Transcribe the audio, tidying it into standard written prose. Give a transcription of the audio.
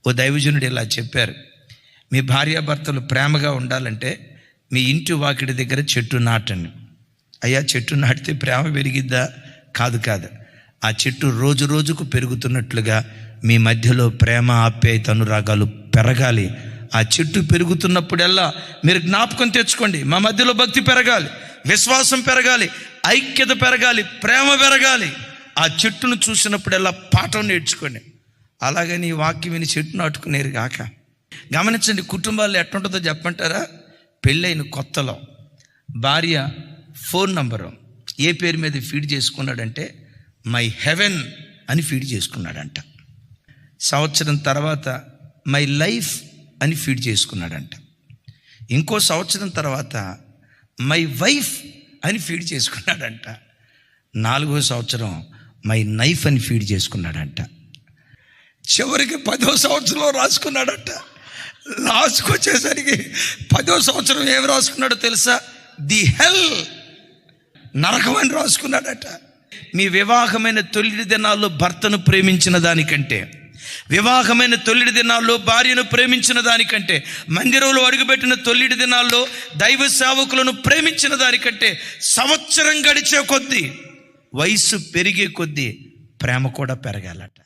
ఓ దైవజనుడు ఇలా చెప్పారు, మీ భార్యాభర్తలు ప్రేమగా ఉండాలంటే మీ ఇంటి వాకిడి దగ్గర చెట్టు నాటండి. అయ్యా, చెట్టు నాటితే ప్రేమ పెరిగిద్దా? కాదు. ఆ చెట్టు రోజు రోజుకు పెరుగుతున్నట్లుగా మీ మధ్యలో ప్రేమ, ఆప్యాయత, అనురాగాలు పెరగాలి. ఆ చెట్టు పెరుగుతున్నప్పుడల్లా మీరు జ్ఞాపకం తెచ్చుకోండి, మా మధ్యలో భక్తి పెరగాలి, విశ్వాసం పెరగాలి, ఐక్యత పెరగాలి, ప్రేమ పెరగాలి. ఆ చెట్టును చూసినప్పుడల్లా పాఠం నేర్చుకోండి. అలాగని ఈ వాక్యం విని చెట్టు నాటుకునేరు కాక. గమనించండి, కుటుంబాల్లో ఎట్లుంటుందో చెప్పంటారా? పెళ్ళైన కొత్తలో భార్య ఫోన్ నంబరు ఏ పేరు మీద ఫీడ్ చేసుకున్నాడంటే మై హెవెన్ అని ఫీడ్ చేసుకున్నాడంట. సంవత్సరం తర్వాత మై లైఫ్ అని ఫీడ్ చేసుకున్నాడంట. ఇంకో సంవత్సరం తర్వాత మై వైఫ్ అని ఫీడ్ చేసుకున్నాడంట. 4వ సంవత్సరం మై నైఫ్ అని ఫీడ్ చేసుకున్నాడంట. చివరికి 10వ సంవత్సరంలో రాసుకున్నాడంట. లాస్ట్కి వచ్చేసరికి 10వ సంవత్సరం ఏమి రాసుకున్నాడో తెలుసా? ది హెల్, నరకం అని రాసుకున్నాడట. మీ వివాహమైన తొలి దినాల్లో భర్తను ప్రేమించిన దానికంటే, వివాహమైన తొలి దినాల్లో భార్యను ప్రేమించిన దానికంటే, మందిరంలో అడుగుపెట్టిన తొలి దినాల్లో దైవ సేవకులను ప్రేమించిన దానికంటే సంవత్సరం గడిచే కొద్దీ, వయసు పెరిగే కొద్దీ ప్రేమ కూడా పెరగాలట.